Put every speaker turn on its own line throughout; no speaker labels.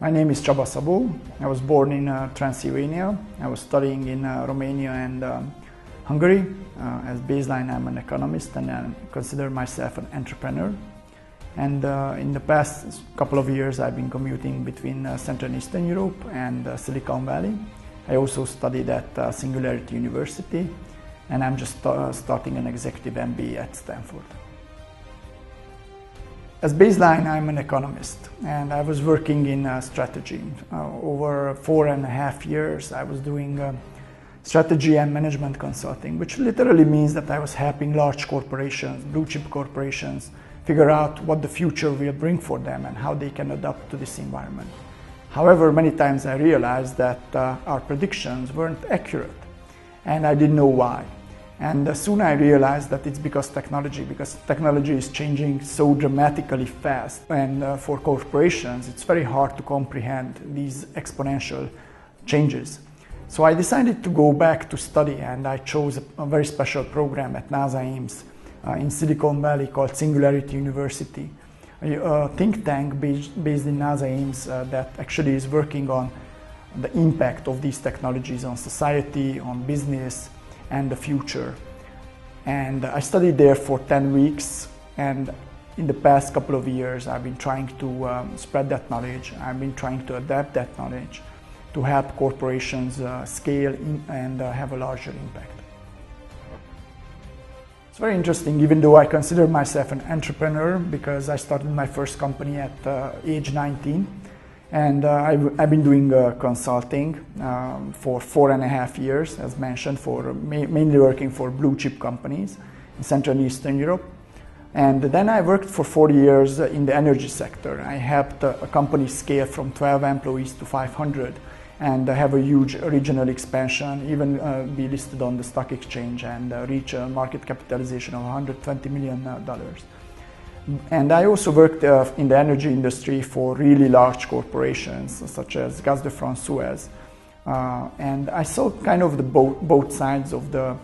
My name is Csaba Szabo. I was born in Transylvania. I was studying in Romania and Hungary. As baseline, I'm an economist and I consider myself an entrepreneur. And in the past couple of years, I've been commuting between Central and Eastern Europe and Silicon Valley. I also studied at Singularity University, and I'm just starting an executive MBA at Stanford. As baseline, I'm an economist, and I was working in strategy. Over 4.5 years, I was doing strategy and management consulting, which literally means that I was helping large corporations, blue chip corporations, figure out what the future will bring for them and how they can adapt to this environment. However, many times I realized that our predictions weren't accurate, and I didn't know why. And soon I realized that it's because technology is changing so dramatically fast. And for corporations, it's very hard to comprehend these exponential changes. So I decided to go back to study, and I chose a very special program at NASA Ames in Silicon Valley called Singularity University, a think tank based in NASA Ames that actually is working on the impact of these technologies on society, on business, and the future. And I studied there for 10 weeks, and in the past couple of years I've been trying to spread that knowledge. I've been trying to adapt that knowledge to help corporations scale and have a larger impact. It's very interesting, even though I consider myself an entrepreneur, because I started my first company at age 19. And I've been doing consulting for 4.5 years, as mentioned, mainly working for blue chip companies in Central and Eastern Europe. And then I worked for 4 years in the energy sector. I helped a company scale from 12 employees to 500 and have a huge regional expansion, even be listed on the stock exchange and reach a market capitalization of $120 million. And I also worked in the energy industry for really large corporations such as Gaz de France Suez. And I saw kind of the both sides of the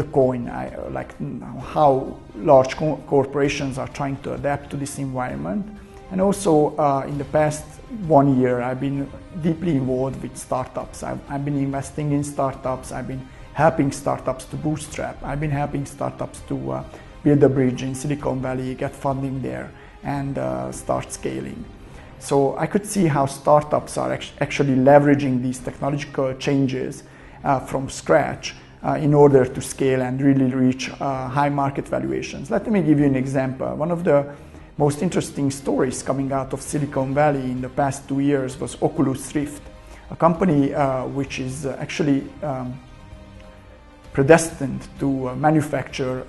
coin, like how large corporations are trying to adapt to this environment. And also in the past 1 year, I've been deeply involved with startups. I've been investing in startups. I've been helping startups to bootstrap. I've been helping startups to build a bridge in Silicon Valley, get funding there, and start scaling. So I could see how startups are actually leveraging these technological changes from scratch in order to scale and really reach high market valuations. Let me give you an example. One of the most interesting stories coming out of Silicon Valley in the past 2 years was Oculus Rift, a company which is actually predestined to manufacture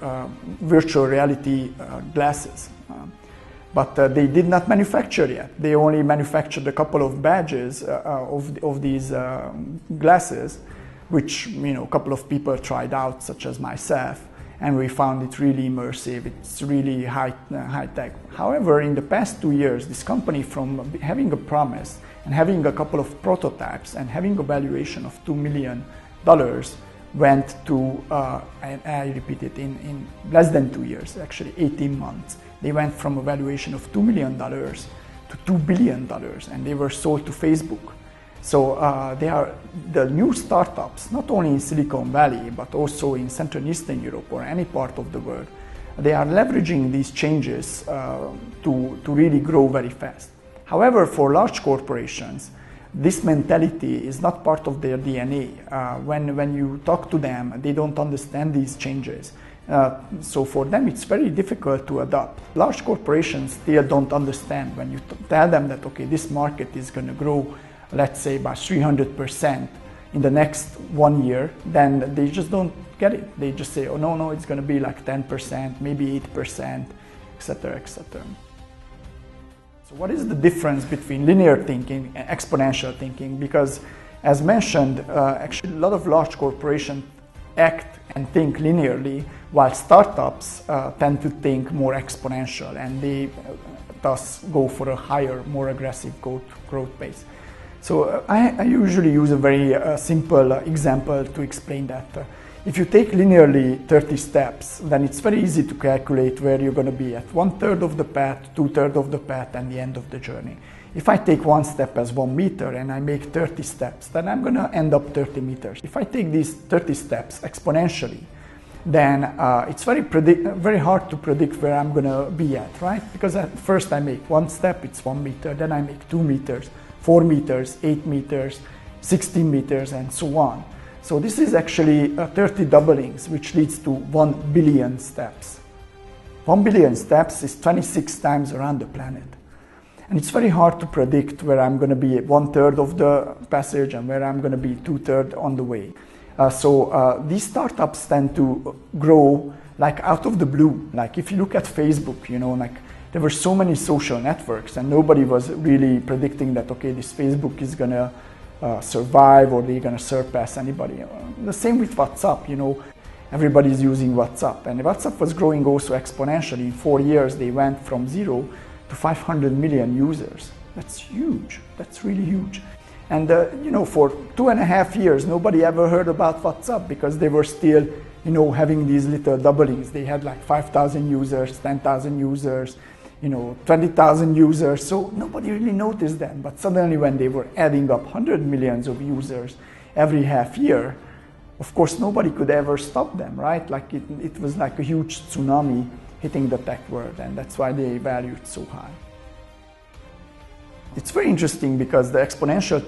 virtual reality glasses. But they did not manufacture yet. They only manufactured a couple of badges of these glasses, which a couple of people tried out, such as myself, and we found it really immersive. It's really high tech. However, in the past 2 years, this company, from having a promise and having a couple of prototypes and having a valuation of $2 million, went to, and I repeat it, in less than 2 years, actually 18 months. They went from a valuation of $2 million to $2 billion, and they were sold to Facebook. So they are the new startups, not only in Silicon Valley, but also in Central and Eastern Europe or any part of the world. They are leveraging these changes to really grow very fast. However, for large corporations, this mentality is not part of their DNA. When you talk to them, they don't understand these changes. So for them, it's very difficult to adopt. Large corporations still don't understand when you tell them that, okay, this market is going to grow, let's say, by 300% in the next 1 year, then they just don't get it. They just say, oh, no, it's going to be like 10%, maybe 8%, etc., etc. So what is the difference between linear thinking and exponential thinking? Because, as mentioned, actually a lot of large corporations act and think linearly, while startups tend to think more exponential, and they thus go for a higher, more aggressive growth pace. So I usually use a very simple example to explain that. If you take linearly 30 steps, then it's very easy to calculate where you're going to be at 1/3 of the path, 2/3 of the path, and the end of the journey. If I take one step as 1 meter and I make 30 steps, then I'm going to end up 30 meters. If I take these 30 steps exponentially, then it's very hard to predict where I'm going to be at, right? Because at first I make one step, it's 1 meter, then I make 2 meters, 4 meters, 8 meters, 16 meters, and so on. So this is actually 30 doublings, which leads to 1 billion steps. 1 billion steps is 26 times around the planet. And it's very hard to predict where I'm going to be at 1/3 of the passage and where I'm going to be 2/3 on the way. So these startups tend to grow like out of the blue. Like if you look at Facebook, you know, like there were so many social networks and nobody was really predicting that, okay, this Facebook is going to survive or they're going to surpass anybody. The same with WhatsApp, you know, everybody's using WhatsApp, and WhatsApp was growing also exponentially. In 4 years, they went from 0 to 500 million users. That's huge. That's really huge. And you know, for 2.5 years, nobody ever heard about WhatsApp because they were still, you know, having these little doublings. They had like 5,000 users, 10,000 users, you know, 20,000 users, so nobody really noticed them. But suddenly when they were adding up 100 millions of users every half year, of course nobody could ever stop them, right? Like it was like a huge tsunami hitting the tech world, and that's why they value it so high. It's very interesting because the exponential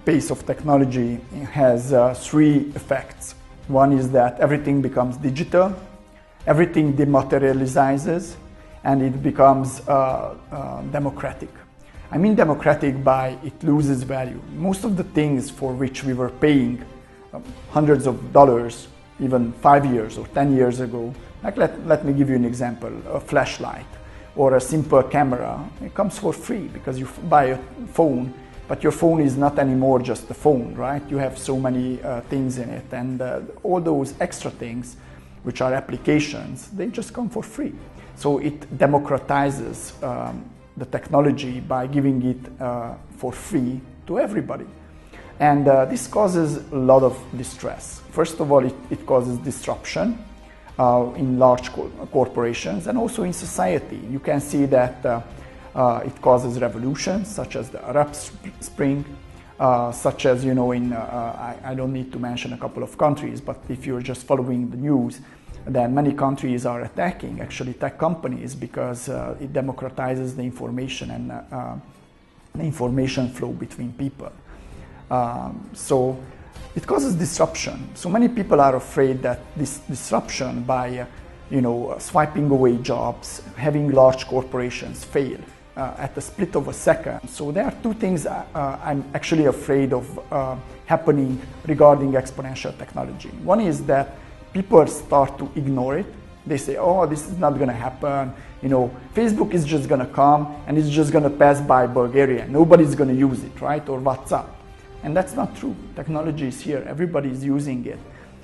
pace of technology has 3 effects. One is that everything becomes digital, everything dematerializes, and it becomes democratic. I mean democratic by it loses value. Most of the things for which we were paying hundreds of dollars, even 5 years or 10 years ago, like let me give you an example, a flashlight or a simple camera, it comes for free because you buy a phone, but your phone is not anymore just a phone, right? You have so many things in it, and all those extra things, which are applications, they just come for free. So it democratizes the technology by giving it for free to everybody. And this causes a lot of distress. First of all, it causes disruption in large corporations and also in society. You can see that it causes revolutions, such as the Arab Spring, such as, you know, in, I don't need to mention a couple of countries, but if you're just following the news, then many countries are attacking actually tech companies because it democratizes the information and the information flow between people. So it causes disruption. So many people are afraid that this disruption by, you know, swiping away jobs, having large corporations fail at the split of a second. So there are 2 things I'm actually afraid of happening regarding exponential technology. One is that people start to ignore it. They say, oh, this is not going to happen. You know, Facebook is just going to come and it's just going to pass by Bulgaria. Nobody's going to use it, right? Or WhatsApp. And that's not true. Technology is here. Everybody is using it.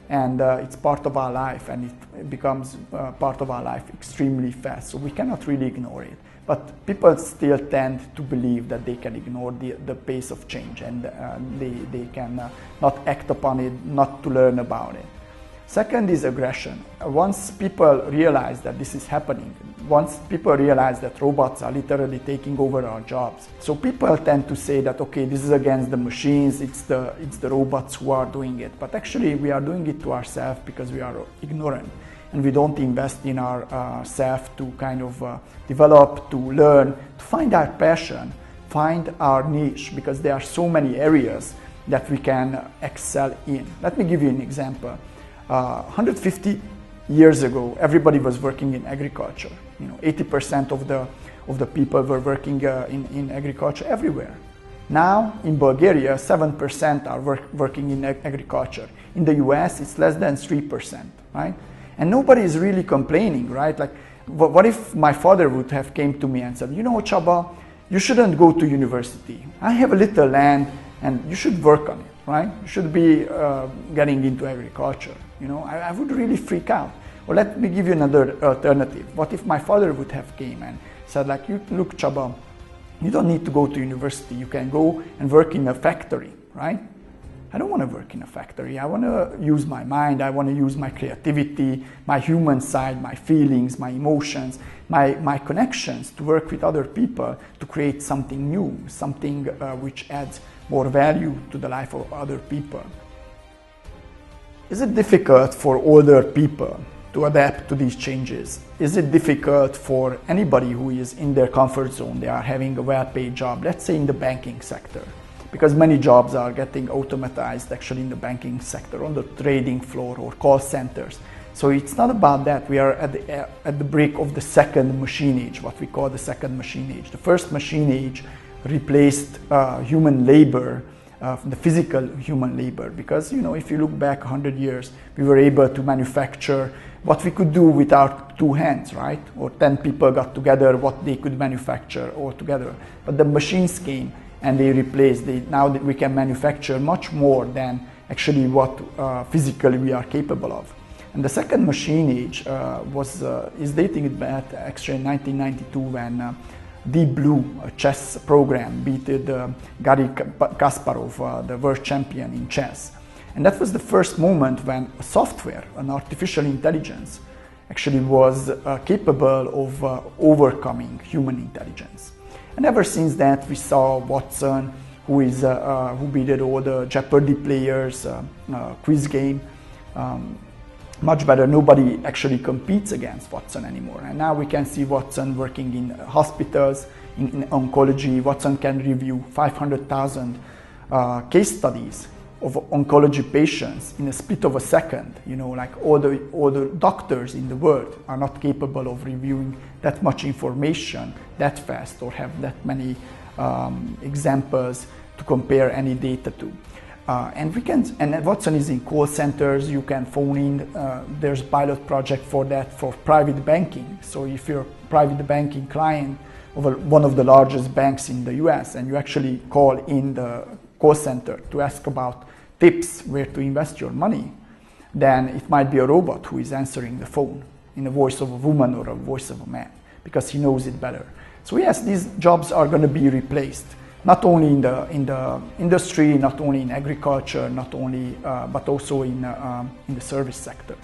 And it's part of our life, and it becomes part of our life extremely fast. So we cannot really ignore it. But people still tend to believe that they can ignore the pace of change, and they can not act upon it, not to learn about it. Second is aggression. Once people realize that this is happening, once people realize that robots are literally taking over our jobs, so people tend to say that, okay, this is against the machines, it's the robots who are doing it. But actually we are doing it to ourselves because we are ignorant and we don't invest in ourselves to kind of develop, to learn, to find our passion, find our niche, because there are so many areas that we can excel in. Let me give you an example. 150 years ago, everybody was working in agriculture. You know, 80% of the people were working in agriculture everywhere. Now, in Bulgaria, 7% are working in agriculture. In the US, it's less than 3%, right? And nobody is really complaining, right? Like, what if my father would have came to me and said, you know, Csaba, you shouldn't go to university. I have a little land and you should work on it, right? You should be getting into agriculture. You know, I would really freak out. Or let me give you another alternative. What if my father would have came and said, like, look, Csaba, you don't need to go to university. You can go and work in a factory, right? I don't want to work in a factory. I want to use my mind. I want to use my creativity, my human side, my feelings, my emotions, my connections to work with other people to create something new, something which adds more value to the life of other people. Is it difficult for older people to adapt to these changes? Is it difficult for anybody who is in their comfort zone? They are having a well-paid job, let's say in the banking sector, because many jobs are getting automatized actually in the banking sector, on the trading floor or call centers. So it's not about that. We are at the break of the second machine age, what we call the second machine age. The first machine age replaced human labor, the physical human labor, because if you look back 100 years, we were able to manufacture what we could do with our two hands, right? Or 10 people got together, what they could manufacture all together. But the machines came and they replaced. Now that we can manufacture much more than actually what physically we are capable of. And the second machine age is dating back actually in 1992 when Deep Blue, a chess program, beat Garry Kasparov, the world champion in chess. And that was the first moment when software, an artificial intelligence, actually was capable of overcoming human intelligence. And ever since that, we saw Watson, who beat all the Jeopardy players, quiz game, much better. Nobody actually competes against Watson anymore. And now we can see Watson working in hospitals, in oncology. Watson can review 500,000 case studies of oncology patients in a split of a second. Like all the doctors in the world are not capable of reviewing that much information that fast or have that many examples to compare any data to. And Watson is in call centers. You can phone in. There's a pilot project for that for private banking. So if you're a private banking client of one of the largest banks in the US and you actually call in the call center to ask about tips where to invest your money, then it might be a robot who is answering the phone in the voice of a woman or a voice of a man because he knows it better. So yes, these jobs are going to be replaced. Not only in the industry, not only in agriculture, but also in the service sector.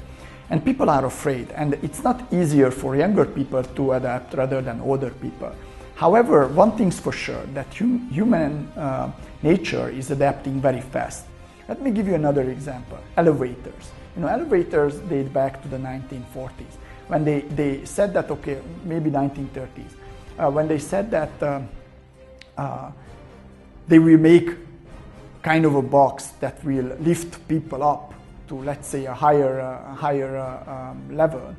And people are afraid, and it's not easier for younger people to adapt rather than older people. However, one thing's for sure, that human nature is adapting very fast. Let me give you another example, elevators. Elevators date back to the 1940s, when they said that, okay, maybe 1930s, when they said that they will make kind of a box that will lift people up to, let's say, a higher level,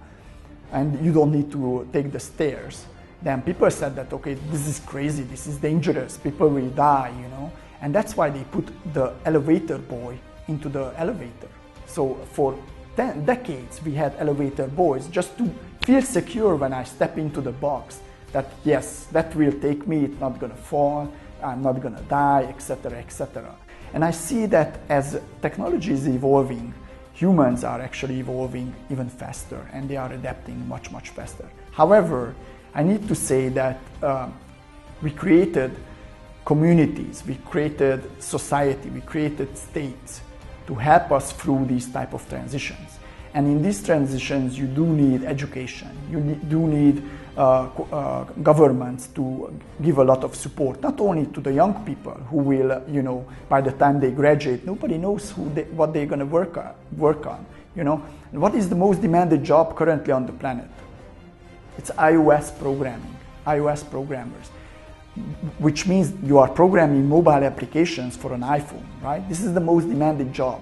and you don't need to take the stairs. Then people said that, okay, this is crazy, this is dangerous, people will die, and that's why they put the elevator boy into the elevator. So for decades we had elevator boys just to feel secure when I step into the box, that yes, that will take me, it's not gonna fall, I'm not gonna die, etc., etc. And I see that as technology is evolving, humans are actually evolving even faster and they are adapting much, much faster. However, I need to say that we created communities, we created society, we created states to help us through these type of transitions. And in these transitions, you do need education, you do need governments to give a lot of support, not only to the young people who will, by the time they graduate, nobody knows what they're going to work on. What is the most demanded job currently on the planet? It's iOS programming, iOS programmers, which means you are programming mobile applications for an iPhone, right? This is the most demanded job.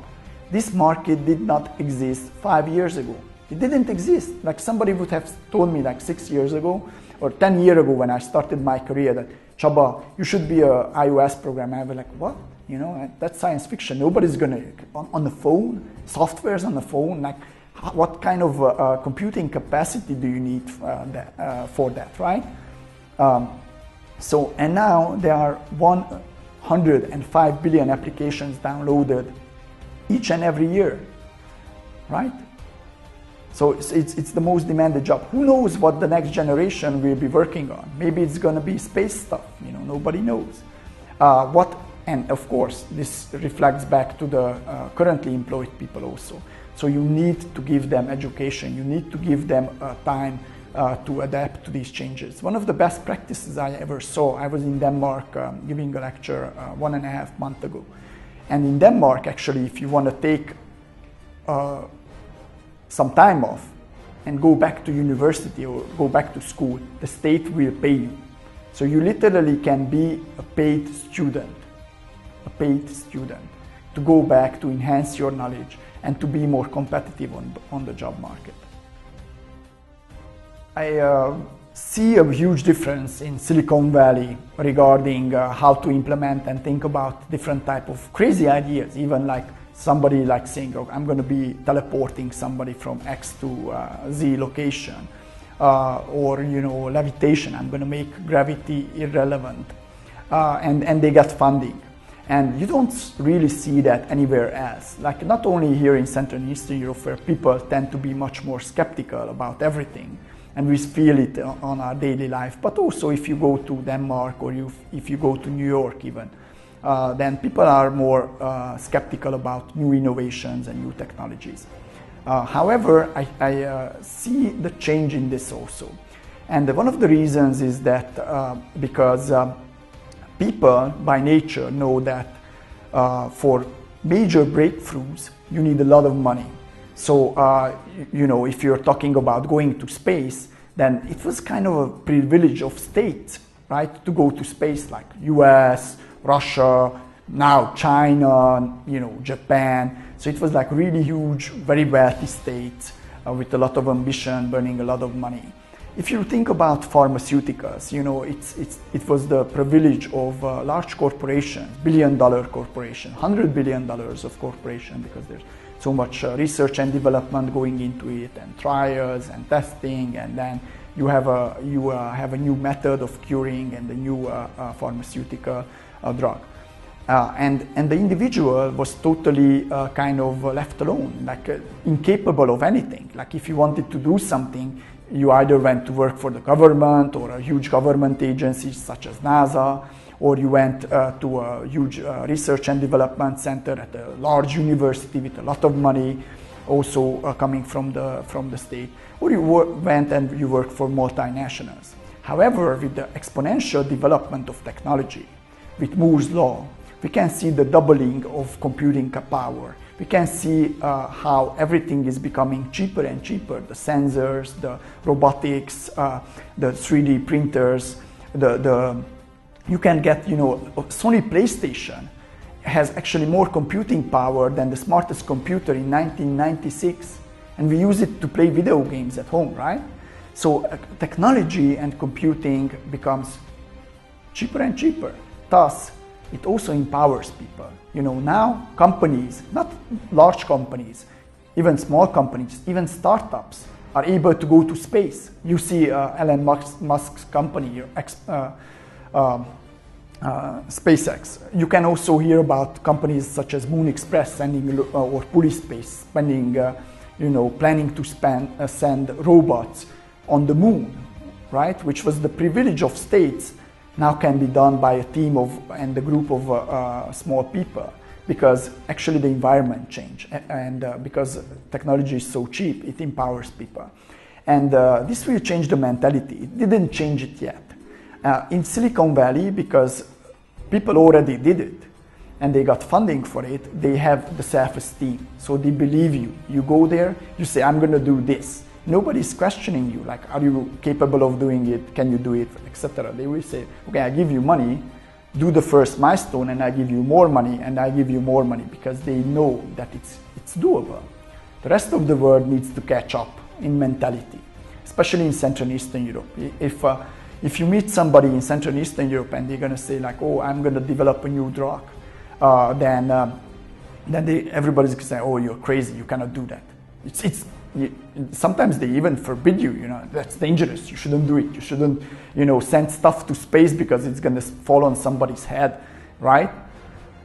This market did not exist 5 years ago. It didn't exist. Like somebody would have told me like 6 years ago or 10 years ago when I started my career that, Csaba, you should be an iOS programmer. I was like, what? That's science fiction. Nobody's gonna, on the phone, software's on the phone, like what kind of computing capacity do you need for that, right? And now there are 105 billion applications downloaded each and every year, right? So it's the most demanded job. Who knows what the next generation will be working on? Maybe it's going to be space stuff, nobody knows. What And of course, this reflects back to the currently employed people also. So you need to give them education, you need to give them time to adapt to these changes. One of the best practices I ever saw, I was in Denmark giving a lecture 1.5 months ago. And in Denmark, actually, if you want to take some time off and go back to university or go back to school, the state will pay you. So you literally can be a paid student to go back to enhance your knowledge and to be more competitive on the job market. I see a huge difference in Silicon Valley regarding how to implement and think about different type of crazy ideas, even like somebody like saying, oh, I'm going to be teleporting somebody from X to Z location, or levitation, I'm going to make gravity irrelevant, and they got funding. And you don't really see that anywhere else. Like not only here in Central and Eastern Europe, where people tend to be much more skeptical about everything, and we feel it on our daily life, but also if you go to Denmark or if you go to New York even, then people are more skeptical about new innovations and new technologies. However, I see the change in this also. And one of the reasons is that because people by nature know that for major breakthroughs, you need a lot of money. So, if you're talking about going to space, then it was kind of a privilege of states, right, to go to space, like US, Russia, now China, Japan. So it was like really huge, very wealthy states with a lot of ambition, burning a lot of money. If you think about pharmaceuticals, it was the privilege of large corporations, billion-dollar corporations, $100 billion of corporation, because there's so much research and development going into it, and trials and testing, and then you have a new method of curing and a new pharmaceutical drug. And the individual was totally kind of left alone, like incapable of anything. Like if you wanted to do something, you either went to work for the government or a huge government agency such as NASA, or you went to a huge research and development center at a large university with a lot of money, also coming from the state, or you went and you worked for multinationals. However, with the exponential development of technology, with Moore's law, we can see the doubling of computing power. We can see how everything is becoming cheaper and cheaper. The sensors, the robotics, the 3D printers, you can get, Sony PlayStation has actually more computing power than the smartest computer in 1996. And we use it to play video games at home, right? So technology and computing becomes cheaper and cheaper. Thus, it also empowers people. Now companies, not large companies, even small companies, even startups are able to go to space. You see Elon Musk's company, SpaceX. You can also hear about companies such as Moon Express sending, or Polyspace spending, planning to send robots on the moon, right? Which was the privilege of states, now can be done by a team and a group of small people, because actually the environment changed, and because technology is so cheap, it empowers people. And this will change the mentality. It didn't change it yet. In Silicon Valley, because people already did it and they got funding for it, they have the self-esteem. So they believe you. You go there, you say, I'm going to do this. Nobody's questioning you, like, are you capable of doing it? Can you do it? Etc. They will say, okay, I give you money, do the first milestone, and I give you more money, and I give you more money, because they know that it's doable. The rest of the world needs to catch up in mentality, especially in Central and Eastern Europe. If you meet somebody in Central and Eastern Europe and they're going to say like, oh, I'm going to develop a new drug, then everybody's going to say, oh, you're crazy, you cannot do that. Sometimes they even forbid you, that's dangerous, you shouldn't do it, you shouldn't, send stuff to space because it's going to fall on somebody's head, right?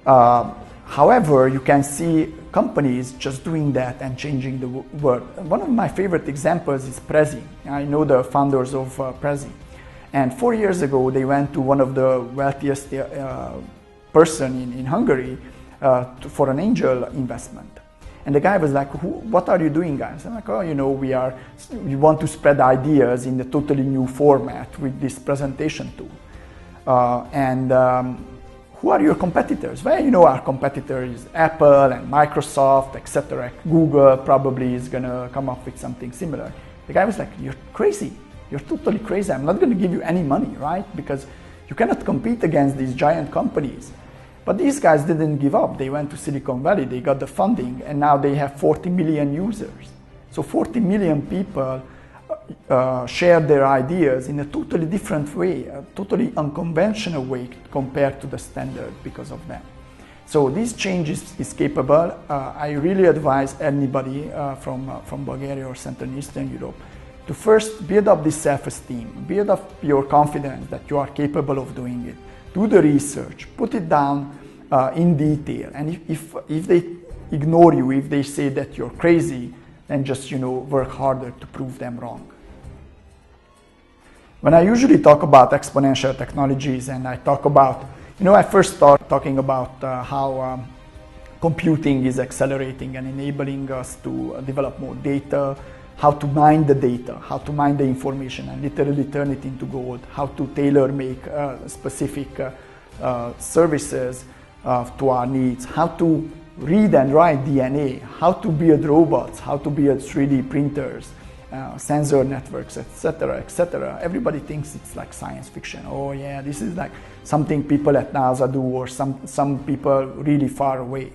However, you can see companies just doing that and changing the world. One of my favorite examples is Prezi. I know the founders of Prezi. And 4 years ago, they went to one of the wealthiest person in Hungary for an angel investment. And the guy was like, what are you doing, guys? I'm like, oh, you know, we want to spread ideas in a totally new format with this presentation tool. Who are your competitors? Well, you know, our competitor is Apple and Microsoft, etc. Google probably is going to come up with something similar. The guy was like, you're crazy. You're totally crazy. I'm not going to give you any money, right? Because you cannot compete against these giant companies. But these guys didn't give up. They went to Silicon Valley, they got the funding, and now they have 40 million users. So 40 million people share their ideas in a totally different way, a totally unconventional way compared to the standard because of them. So this change is capable. I really advise anybody from Bulgaria or Central and Eastern Europe to first build up this self-esteem, build up your confidence that you are capable of doing it. Do the research, put it down in detail, and if they ignore you, if they say that you're crazy, then just, you know, work harder to prove them wrong. When I usually talk about exponential technologies and I talk about, you know, I first start talking about how computing is accelerating and enabling us to develop more data, how to mine the data, how to mine the information and literally turn it into gold, how to tailor-make specific services to our needs, how to read and write DNA, how to build robots, how to build 3D printers, sensor networks, etc., etc. Everybody thinks it's like science fiction. Oh yeah, this is like something people at NASA do, or some people really far away.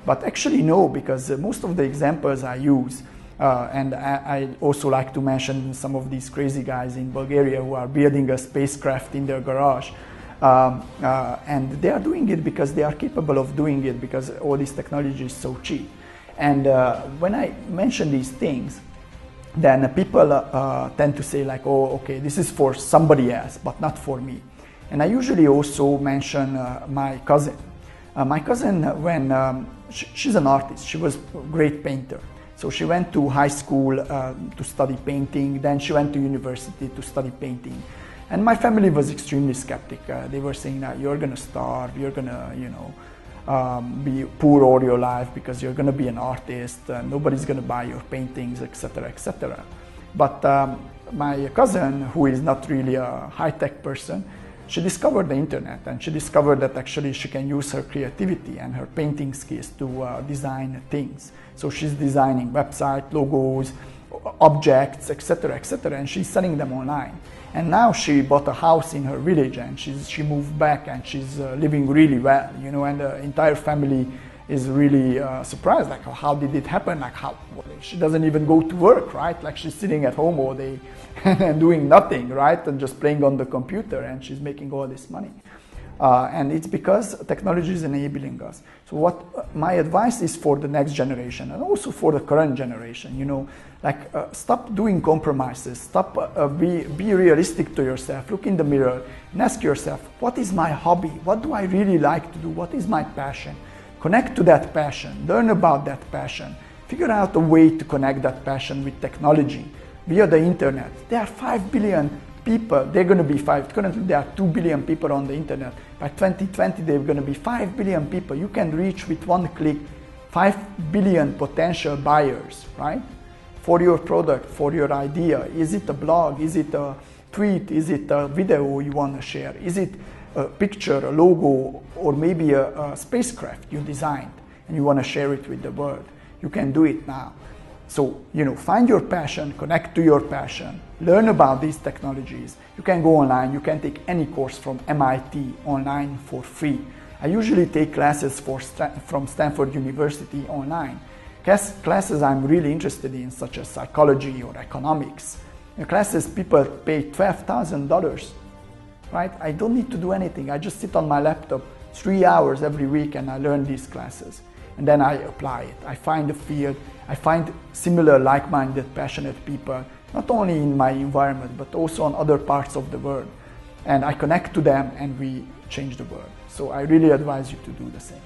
But actually no, because most of the examples I use, and I also like to mention some of these crazy guys in Bulgaria who are building a spacecraft in their garage. And they are doing it because they are capable of doing it, because all this technology is so cheap. And when I mention these things, then people tend to say like, oh, okay, this is for somebody else, but not for me. And I usually also mention my cousin. My cousin, when she's an artist, she was a great painter. So she went to high school to study painting, then she went to university to study painting. And my family was extremely skeptic. They were saying that you're gonna starve, you're gonna, you know, be poor all your life because you're gonna be an artist, nobody's gonna buy your paintings, etc., etc. But my cousin, who is not really a high-tech person, she discovered the internet, and she discovered that actually she can use her creativity and her painting skills to design things. So she's designing websites, logos, objects, etc., etc., and she's selling them online. And now she bought a house in her village, and she moved back, and she's living really well, you know, and the entire family is really surprised, like, how did it happen? Like, how she doesn't even go to work, right? Like, she's sitting at home all day and doing nothing, right? And just playing on the computer, and she's making all this money. And it's because technology is enabling us. So what my advice is for the next generation, and also for the current generation, you know, like stop doing compromises, stop, be realistic to yourself, look in the mirror and ask yourself, what is my hobby? What do I really like to do? What is my passion? Connect to that passion, learn about that passion, figure out a way to connect that passion with technology via the internet. There are 5 billion people, they're going to be 5, currently there are 2 billion people on the internet. By 2020 they're going to be 5 billion people. You can reach with one click 5 billion potential buyers, right? For your product, for your idea. Is it a blog? Is it a tweet? Is it a video you want to share? Is it a picture, a logo, or maybe a spacecraft you designed and you want to share it with the world? You can do it now. So, you know, find your passion, connect to your passion, learn about these technologies. You can go online, you can take any course from MIT online for free. I usually take classes from Stanford University online. Classes I'm really interested in, such as psychology or economics. The classes people pay $12,000, right? I don't need to do anything. I just sit on my laptop 3 hours every week and I learn these classes. And then I apply it. I find a field, I find similar, like-minded, passionate people, not only in my environment, but also on other parts of the world. And I connect to them and we change the world. So I really advise you to do the same.